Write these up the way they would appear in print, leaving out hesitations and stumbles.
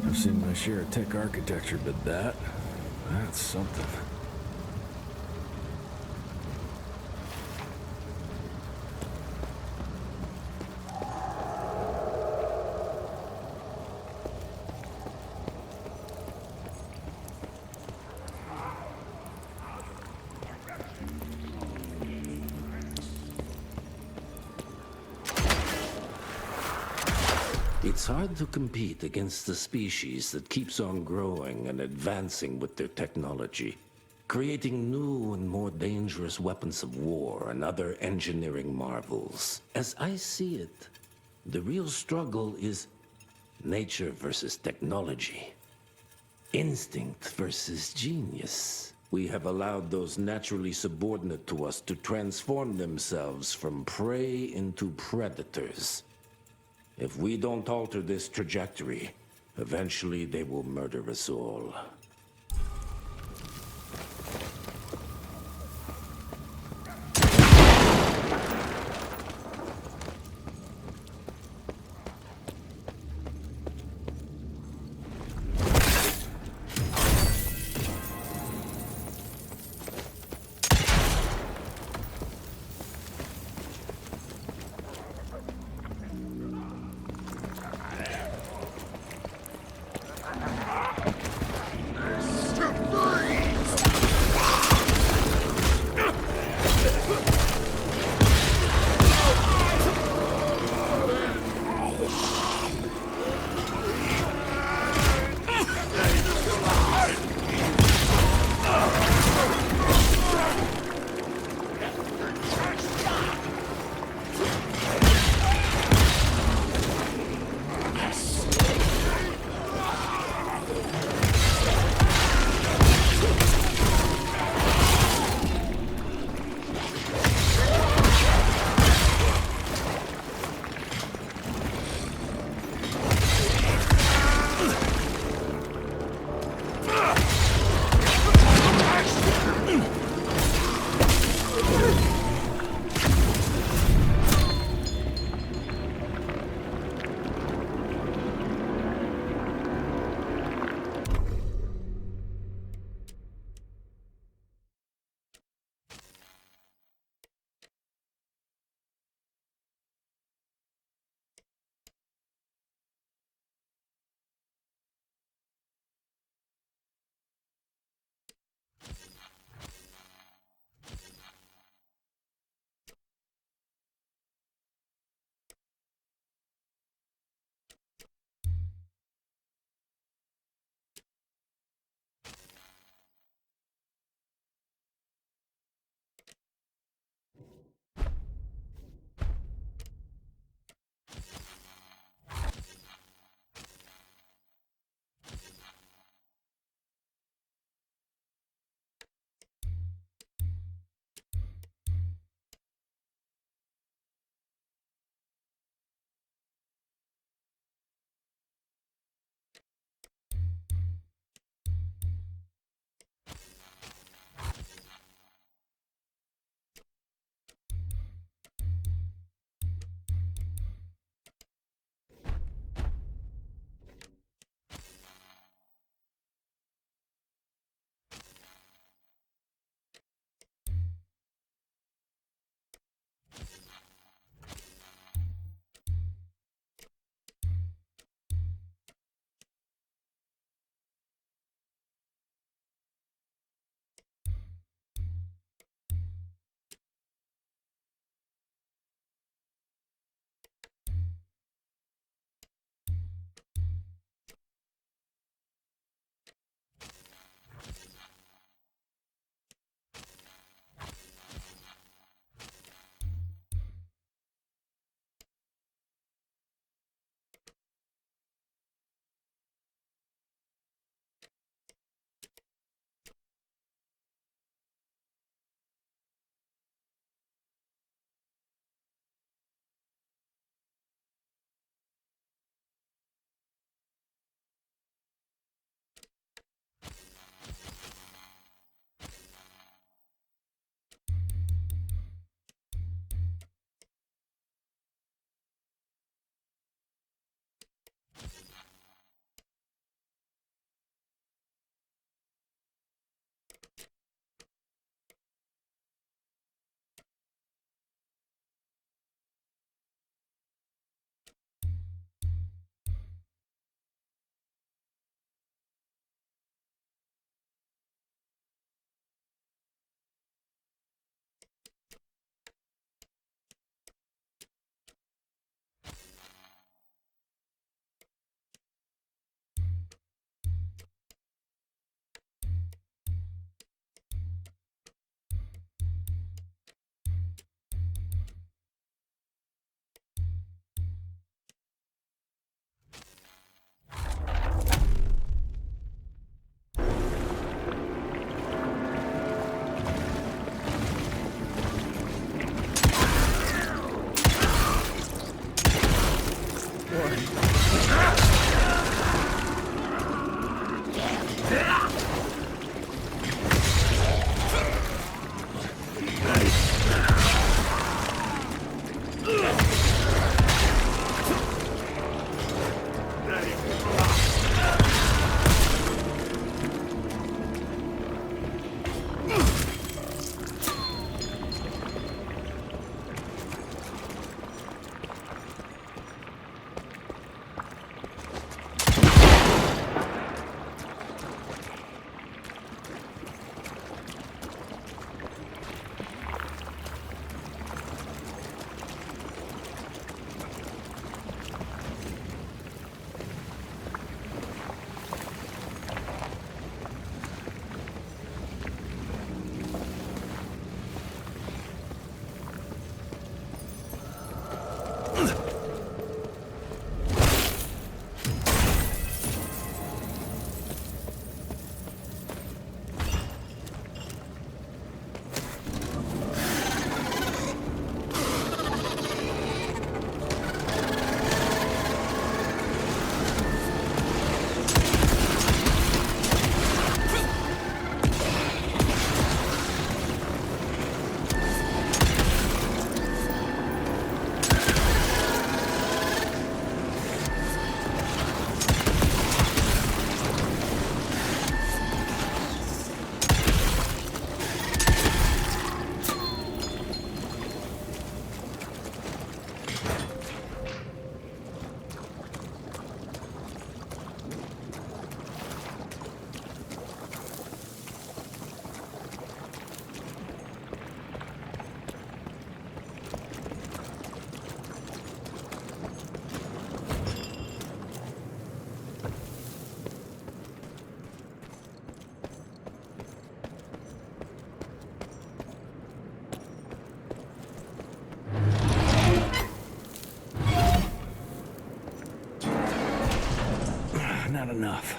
I've seen my share of tech architecture, but that's something. It's hard to compete against a species that keeps on growing and advancing with their technology, creating new and more dangerous weapons of war and other engineering marvels. As I see it, the real struggle is nature versus technology, instinct versus genius. We have allowed those naturally subordinate to us to transform themselves from prey into predators. If we don't alter this trajectory, eventually they will murder us all. not enough.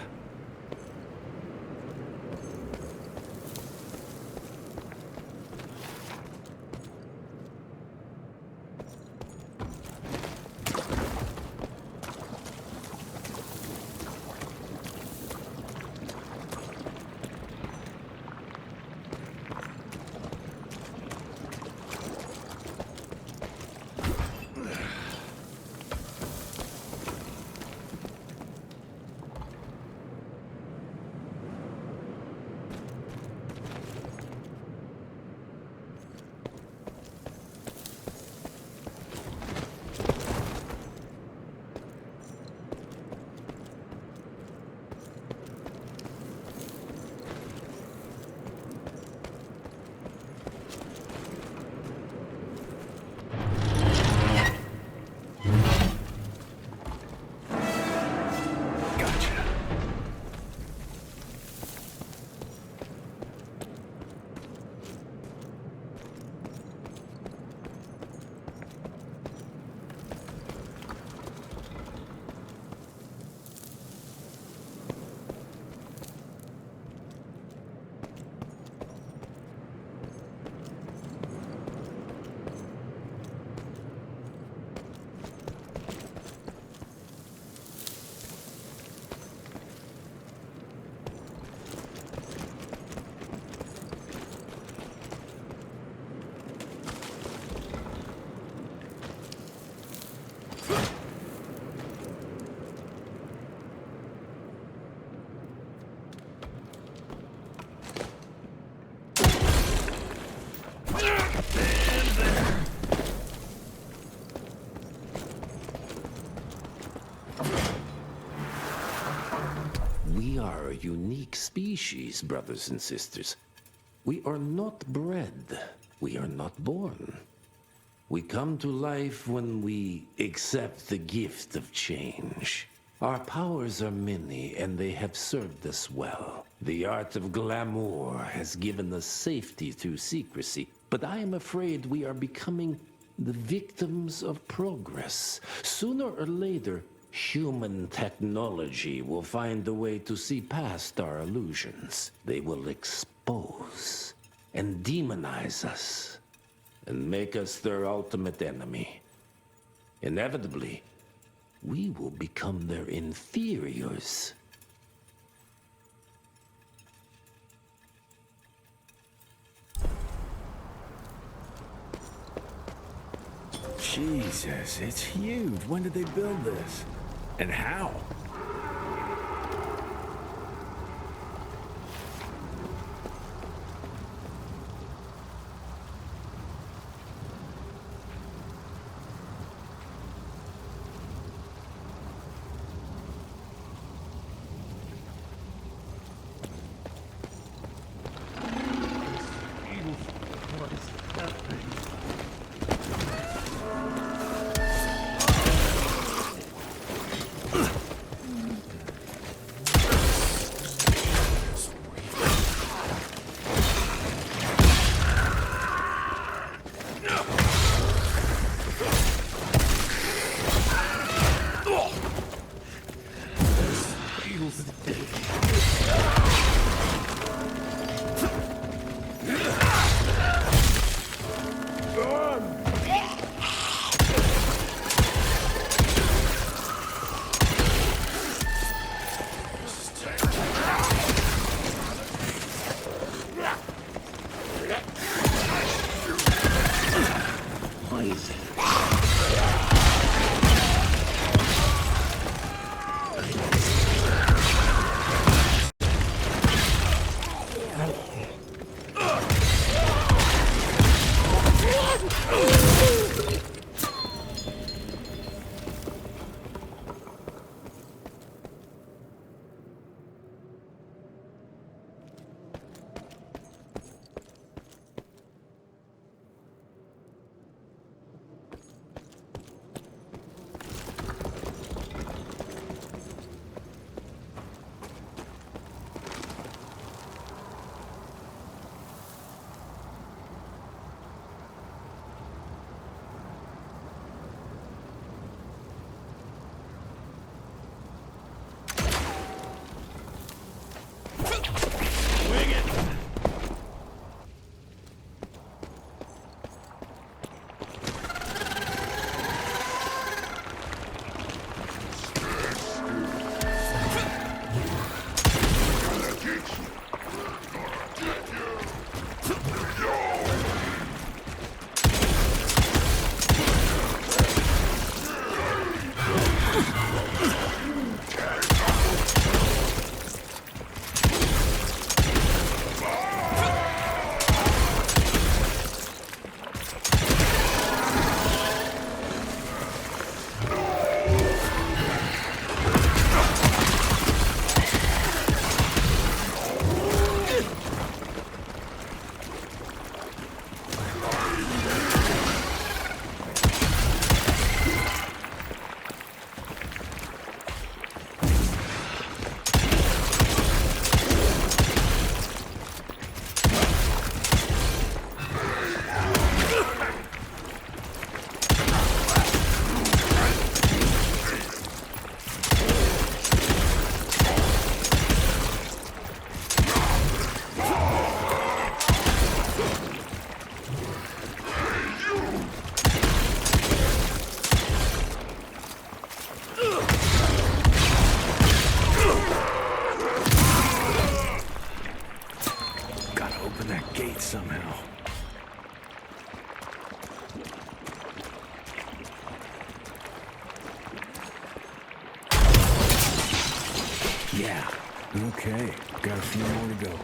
We are a unique species, brothers and sisters. We are not bred. We are not born. We come to life when we accept the gift of change. Our powers are many, and they have served us well. The art of glamour has given us safety through secrecy, but I am afraid we are becoming the victims of progress. Sooner or later, human technology will find a way to see past our illusions. They will expose and demonize us and make us their ultimate enemy. Inevitably, we will become their inferiors. Jesus, it's huge. When did they build this? And how? gate somehow. Yeah. Okay. Got a few more to go.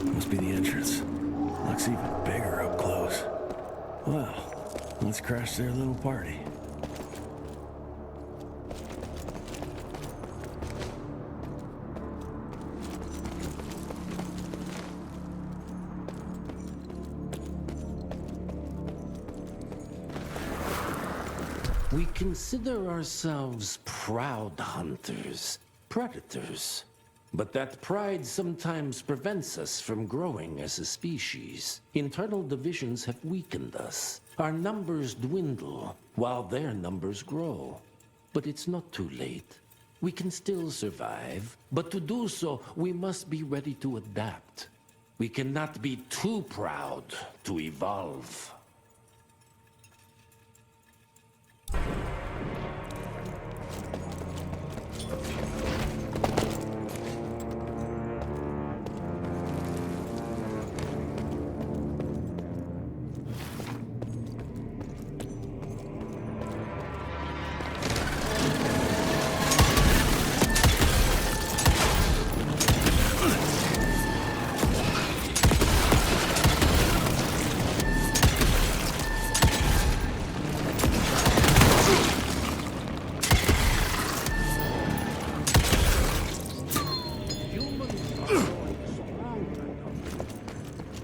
Must be the entrance. Looks even bigger up close. Well, let's crash their little party. We consider ourselves proud hunters, predators. But that pride sometimes prevents us from growing as a species. Internal divisions have weakened us. Our numbers dwindle while their numbers grow. But it's not too late. We can still survive, but to do so, we must be ready to adapt. We cannot be too proud to evolve.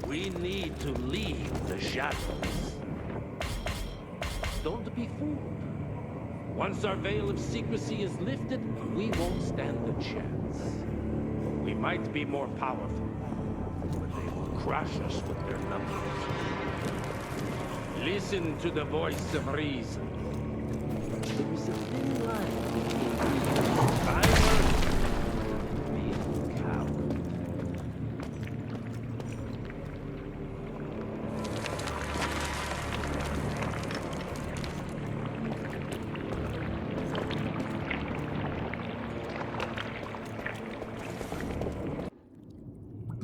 We need to leave the shadows. Don't be fooled. Once our veil of secrecy is lifted, we won't stand a chance. We might be more powerful, but they will crush us with their numbers. Listen to the voice of reason. There is a thin line between survival and being a coward.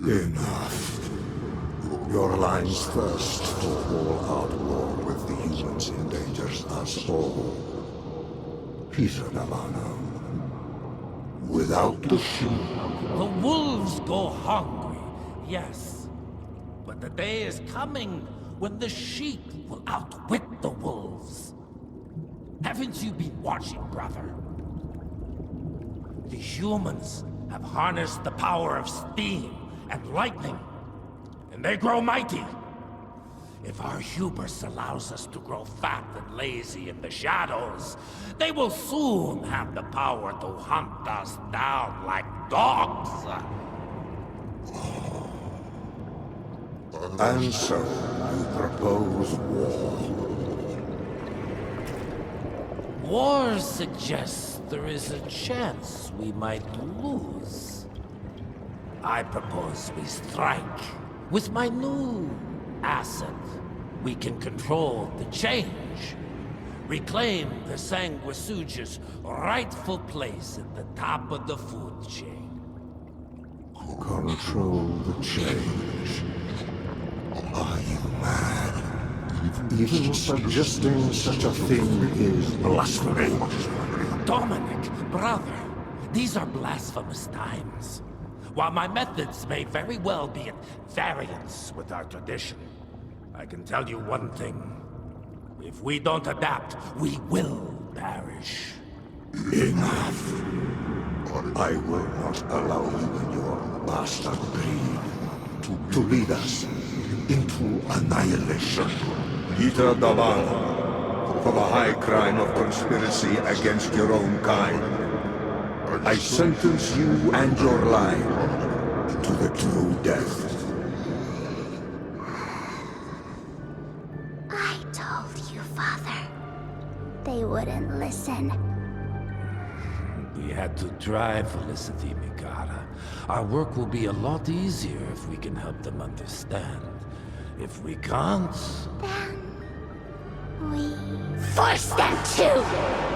Enough. Your alliance thirst for all-out war with the humans endangers us all. Peter Navana. Without the sheep. The wolves go hungry, yes. But the day is coming when the sheep will outwit the wolves. Haven't you been watching, brother? The humans have harnessed the power of steam and lightning, and they grow mighty. If our hubris allows us to grow fat and lazy in the shadows, they will soon have the power to hunt us down like dogs. And so, you propose war. War suggests there is a chance we might lose. I propose we strike. With my new asset, we can control the change. Reclaim the Sanguisuja's rightful place at the top of the food chain. Control the change. Are you mad? Even suggesting such a thing is blasphemy. Dominic, brother, these are blasphemous times. While my methods may very well be at variance with our tradition, I can tell you one thing. If we don't adapt, we will perish. Enough. I will not allow you and your bastard breed to lead us into annihilation. Peter Davana, for the high crime of conspiracy against your own kind, I sentence you and your line to the true death. I told you, Father. They wouldn't listen. We had to try, Felicity Mikata. Our work will be a lot easier if we can help them understand. If we can't... Then... we... force them to!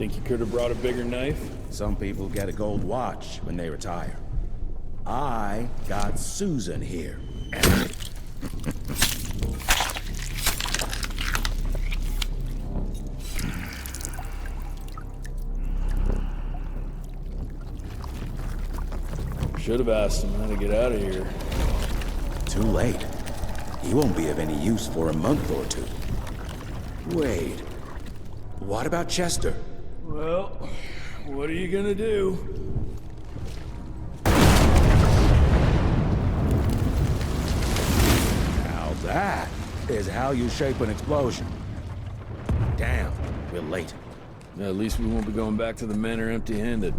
Think you could have brought a bigger knife? Some people get a gold watch when they retire. I got Susan here. Should have asked him how to get out of here. Too late. He won't be of any use for a month or two. Wait. What about Chester? Well, what are you gonna do? Now that is how you shape an explosion. Damn, we're late. At least we won't be going back to the manor empty-handed.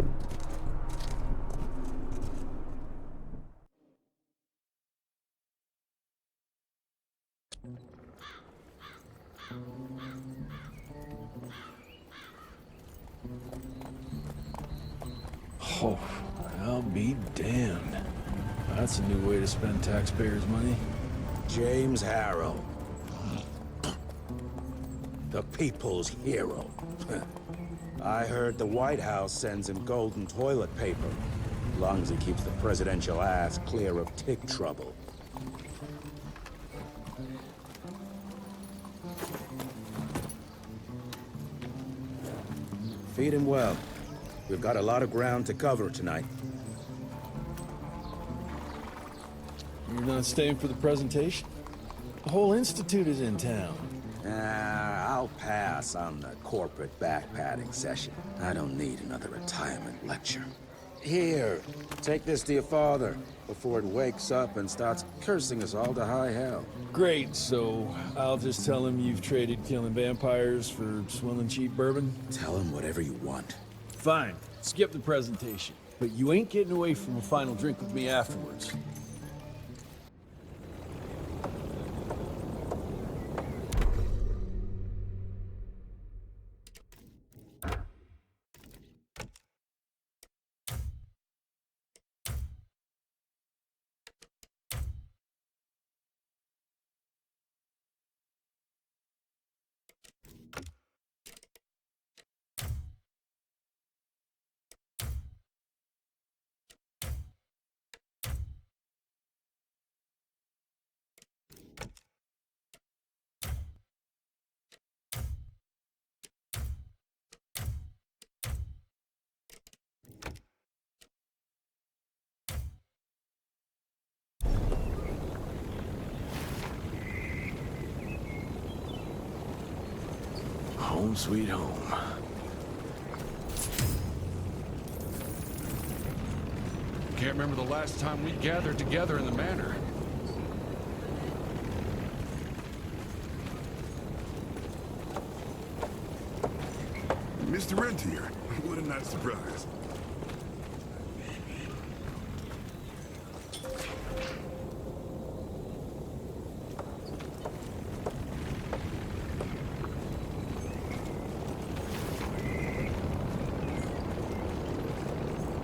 Oh, I'll be damned. That's a new way to spend taxpayers' money. James Harrow. The people's hero. I heard the White House sends him golden toilet paper. As long as he keeps the presidential ass clear of tick trouble. Feed him well. We've got a lot of ground to cover tonight. You're not staying for the presentation? The whole institute is in town. I'll pass on the corporate backpatting session. I don't need another retirement lecture. Here, take this to your father before it wakes up and starts cursing us all to high hell. Great, so I'll just tell him you've traded killing vampires for swilling cheap bourbon? Tell him whatever you want. Fine, skip the presentation. But you ain't getting away from a final drink with me afterwards. Home sweet home. Can't remember the last time we gathered together in the manor. Mr. Rentier, what a nice surprise.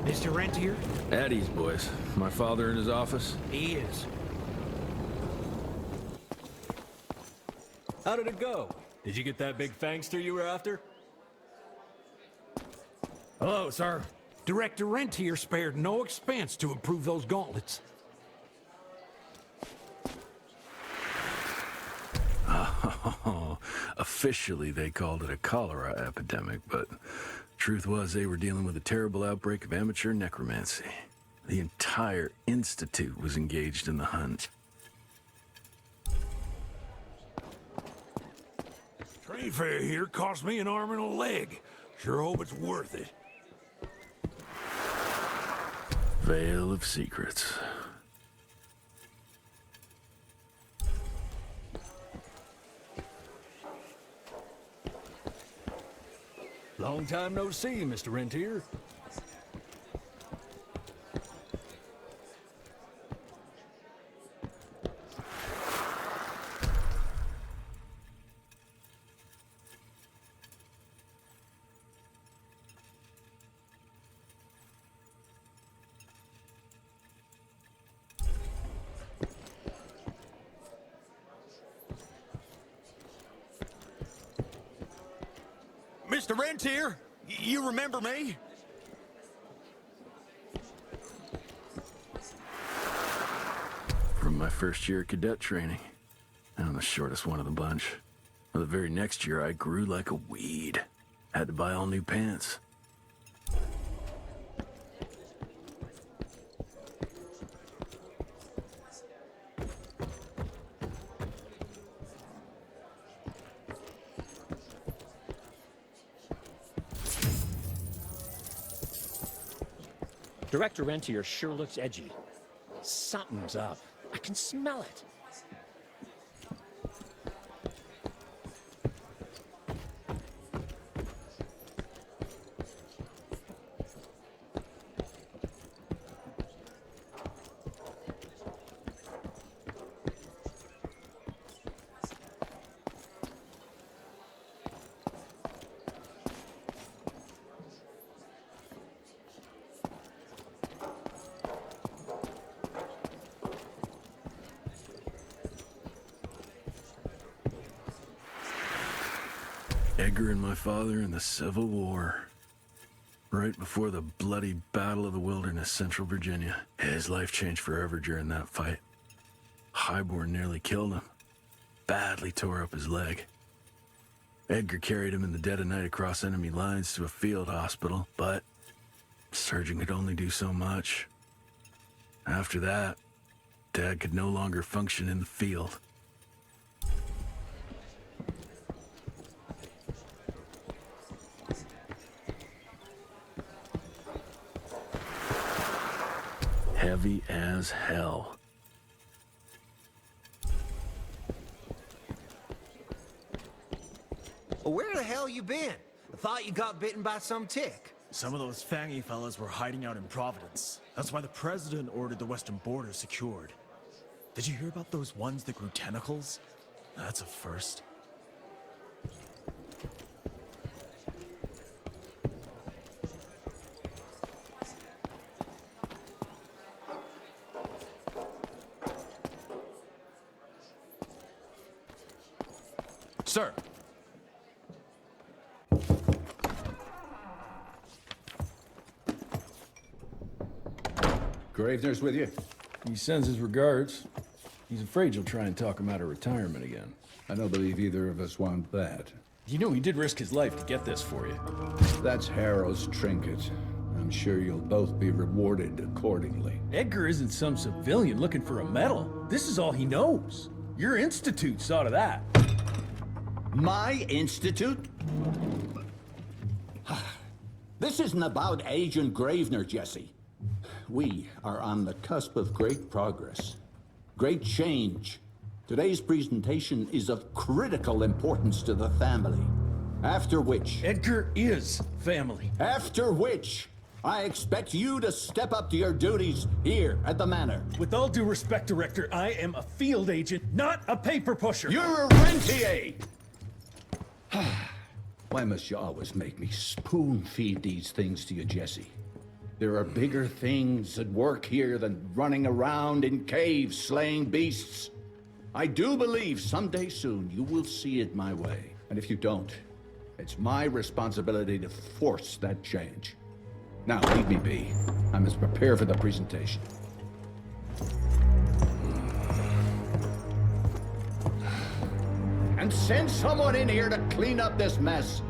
Mr. Rentier? At ease, boys. My father in his office? He is. How did it go? Did you get that big fangster you were after? Hello, sir. Director Rentier spared no expense to improve those gauntlets. Officially, they called it a cholera epidemic, but truth was they were dealing with a terrible outbreak of amateur necromancy. The entire institute was engaged in the hunt. Train fare here cost me an arm and a leg. Sure hope it's worth it. Veil of Secrets. Long time no see, Mr. Rentier. Mr. Rentier, You remember me? From my first year of cadet training. I'm the shortest one of the bunch. The very next year, I grew like a weed. Had to buy all new pants. Director Rentier sure looks edgy. Something's up. I can smell it. Edgar and my father in the Civil War. Right before the bloody Battle of the Wilderness, Central Virginia. His life changed forever during that fight. Highborn nearly killed him. Badly tore up his leg. Edgar carried him in the dead of night across enemy lines to a field hospital, but the surgeon could only do so much. After that, Dad could no longer function in the field. Heavy as hell. Well, where the hell you been? I thought you got bitten by some tick. Some of those fangy fellas were hiding out in Providence. That's why the president ordered the western border secured. Did you hear about those ones that grew tentacles? That's a first. Sir. Gravener's with you? He sends his regards. He's afraid you'll try and talk him out of retirement again. I don't believe either of us want that. You know he did risk his life to get this for you. That's Harrow's trinket. I'm sure you'll both be rewarded accordingly. Edgar isn't some civilian looking for a medal. This is all he knows. Your institute saw to that. My institute? This isn't about Agent Gravener, Jesse. We are on the cusp of great progress, great change. Today's presentation is of critical importance to the family. After which... Edgar is family. After which, I expect you to step up to your duties here at the Manor. With all due respect, Director, I am a field agent, not a paper pusher. You're a rentier! Why must you always make me spoon-feed these things to you, Jesse? There are bigger things at work here than running around in caves slaying beasts. I do believe someday soon you will see it my way. And if you don't, it's my responsibility to force that change. Now, leave me be. I must prepare for the presentation. And send someone in here to clean up this mess.